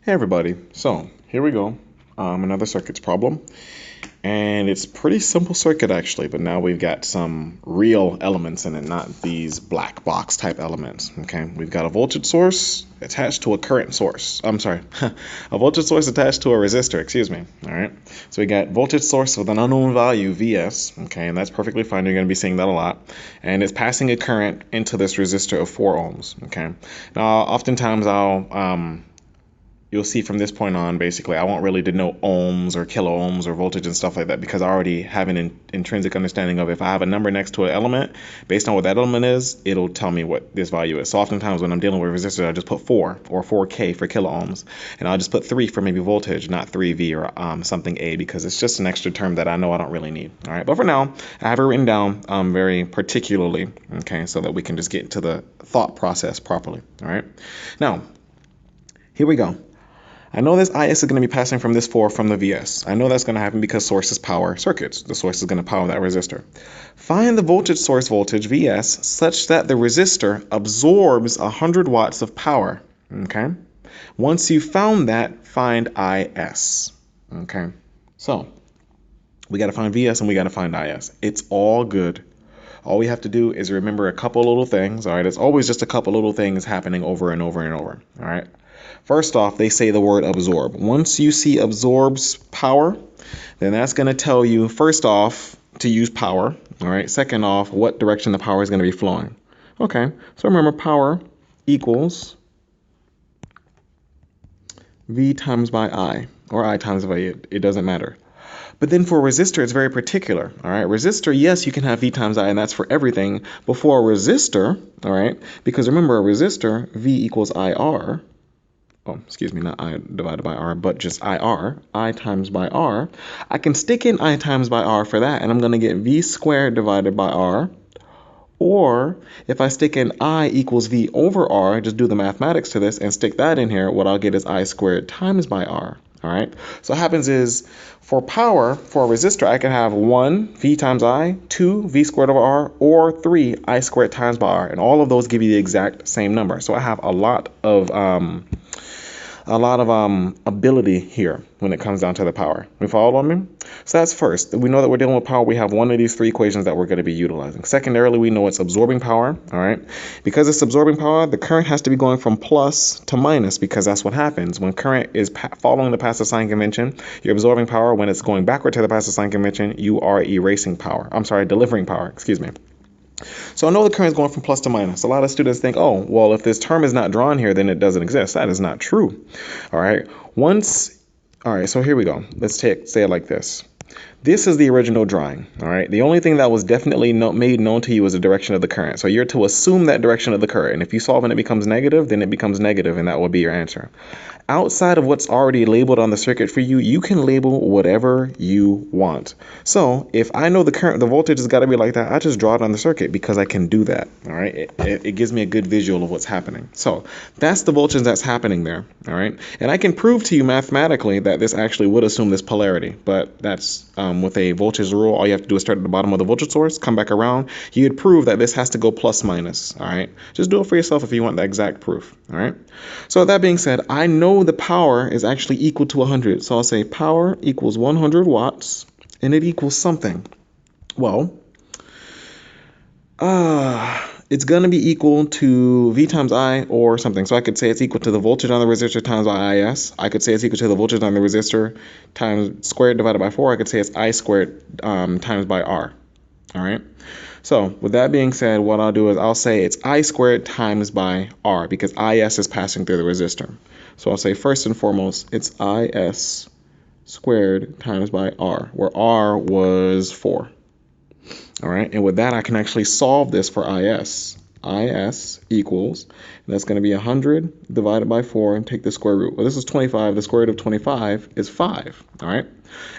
Hey everybody, so here we go, another circuits problem, and it's pretty simple circuit actually, but now we've got some real elements in it, not these black box type elements, okay? We've got a voltage source attached to a current source, a voltage source attached to a resistor, excuse me, all right? So we got voltage source with an unknown value, Vs, okay, and that's perfectly fine, you're going to be seeing that a lot, and it's passing a current into this resistor of 4 ohms, okay? Now, oftentimes you'll see from this point on, basically, I won't really denote ohms or kilo ohms or voltage and stuff like that because I already have an intrinsic understanding of if I have a number next to an element, based on what that element is, it'll tell me what this value is. So oftentimes when I'm dealing with resistors, I just put 4 or 4K for kilo ohms, and I'll just put 3 for maybe voltage, not 3V or something A, because it's just an extra term that I know I don't really need. All right, but for now, I have it written down very particularly, okay, so that we can just get into the thought process properly. All right, now here we go. I know this IS is going to be passing from this 4 from the VS. I know that's going to happen because sources power circuits. The source is going to power that resistor. Find the voltage source voltage, VS, such that the resistor absorbs 100 watts of power. Okay? Once you've found that, find IS. Okay? So, we got to find VS and we got to find IS. It's all good. All we have to do is remember a couple little things. All right? It's always just a couple little things happening over and over and over. All right? First off, they say the word absorb. Once you see absorbs power, then that's going to tell you, first off, to use power. All right. Second off, what direction the power is going to be flowing. Okay. So remember, power equals V times by I, or I times by it doesn't matter. But then for a resistor, it's very particular. All right. Resistor, yes, you can have V times I, and that's for everything. But for a resistor, all right, because remember, a resistor, V equals IR. Oh, excuse me, not I divided by R, but just IR, I times by R. I can stick in I times by R for that, and I'm going to get V squared divided by R. Or if I stick in I equals V over R, just do the mathematics to this and stick that in here, what I'll get is I squared times by R. All right. So what happens is for power, for a resistor, I can have 1 V times I, 2 V squared over R, or 3 I squared times by R. And all of those give you the exact same number. So I have a lot of ability here when it comes down to the power. We follow me? So that's first. We know that we're dealing with power. We have one of these 3 equations that we're going to be utilizing. Secondarily, we know it's absorbing power. All right. Because it's absorbing power, the current has to be going from plus to minus because that's what happens. When current is following the passive sign convention, you're absorbing power. When it's going backward to the passive sign convention, you are erasing power. I'm sorry, delivering power. Excuse me. So I know the current is going from plus to minus. A lot of students think, oh, well, if this term is not drawn here, then it doesn't exist. That is not true. All right. All right, so here we go. Let's say it like this. This is the original drawing, all right? The only thing that was definitely made known to you is the direction of the current. So you're to assume that direction of the current. And if you solve and it becomes negative, then it becomes negative, and that will be your answer. Outside of what's already labeled on the circuit for you, you can label whatever you want. So if I know the current, the voltage has got to be like that, I just draw it on the circuit because I can do that, all right? It gives me a good visual of what's happening. So that's the voltage that's happening there, all right? And I can prove to you mathematically that this actually would assume this polarity, but that's with a voltage rule, all you have to do is start at the bottom of the voltage source, come back around. You'd prove that this has to go plus minus, all right? Just do it for yourself if you want the exact proof, all right? So with that being said, I know the power is actually equal to 100. So I'll say power equals 100 watts, and it equals something. Well, it's going to be equal to V times I or something. So I could say it's equal to the voltage on the resistor times by IS. I could say it's equal to the voltage on the resistor times squared divided by 4. I could say it's I squared times by R. All right. So with that being said, what I'll do is I'll say it's I squared times by R because IS is passing through the resistor. So I'll say first and foremost, it's IS squared times by R, where R was 4. All right, and with that, I can actually solve this for IS. IS equals, that's going to be 100 divided by 4 and take the square root. Well, this is 25. The square root of 25 is 5. All right.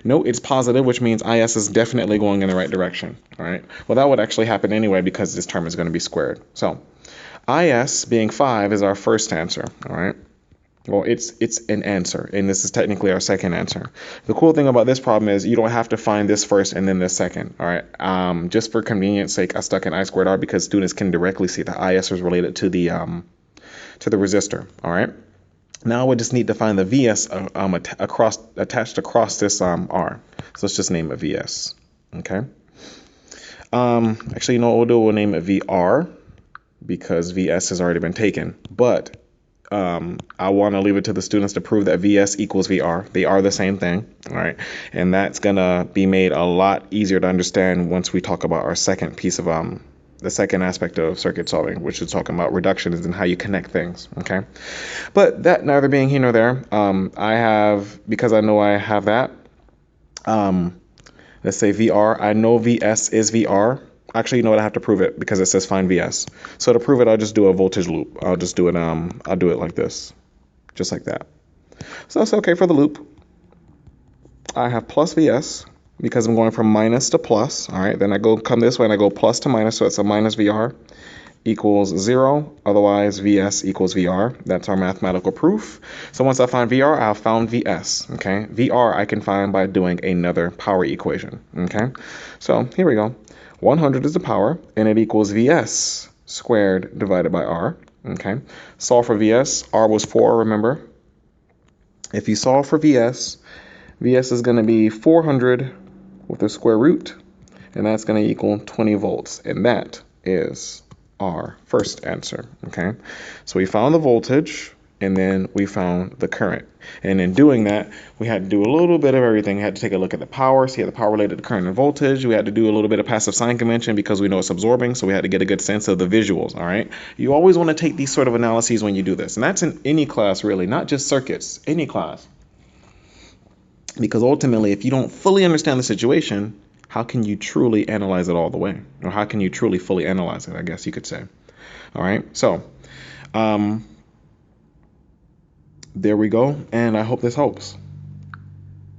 Note it's positive, which means IS is definitely going in the right direction. All right. Well, that would actually happen anyway because this term is going to be squared. So IS being 5 is our first answer. All right. Well, it's an answer, and this is technically our second answer. The cool thing about this problem is you don't have to find this first and then this second. All right. Just for convenience sake, I stuck in I squared R because students can directly see that IS is related to the resistor. All right. Now we just need to find the VS attached across this R. So let's just name it VS. Okay. Actually, you know what we'll do? We'll name it VR because VS has already been taken. But I want to leave it to the students to prove that VS equals VR. They are the same thing, all right? And that's gonna be made a lot easier to understand once we talk about our second piece of the second aspect of circuit solving, which is talking about reductions and how you connect things. Okay, but that neither being here nor there. Because I know I have that. Let's say VR. I know VS is VR. Actually, you know what? I have to prove it because it says find VS. So to prove it, I'll just do a voltage loop. I'll just do it. I'll do it like this, just like that. So that's okay for the loop. I have plus VS because I'm going from minus to plus. All right. Then I come this way and I go plus to minus. So it's a minus VR equals 0. Otherwise, VS equals VR. That's our mathematical proof. So once I find VR, I've found VS. Okay. VR I can find by doing another power equation. Okay. So here we go. 100 is the power, and it equals VS squared divided by R. Okay. Solve for VS. R was 4, remember? If you solve for VS, VS is going to be 400 with the square root, and that's going to equal 20 volts. And that is our first answer. Okay. So we found the voltage, and then we found the current. And in doing that, we had to do a little bit of everything. We had to take a look at the power, see how the power related to current and voltage. We had to do a little bit of passive sign convention because we know it's absorbing, so we had to get a good sense of the visuals, all right? You always want to take these sort of analyses when you do this, and that's in any class really, not just circuits, any class. Because ultimately, if you don't fully understand the situation, how can you truly analyze it all the way? Or how can you truly fully analyze it, I guess you could say. All right, so there we go, and I hope this helps.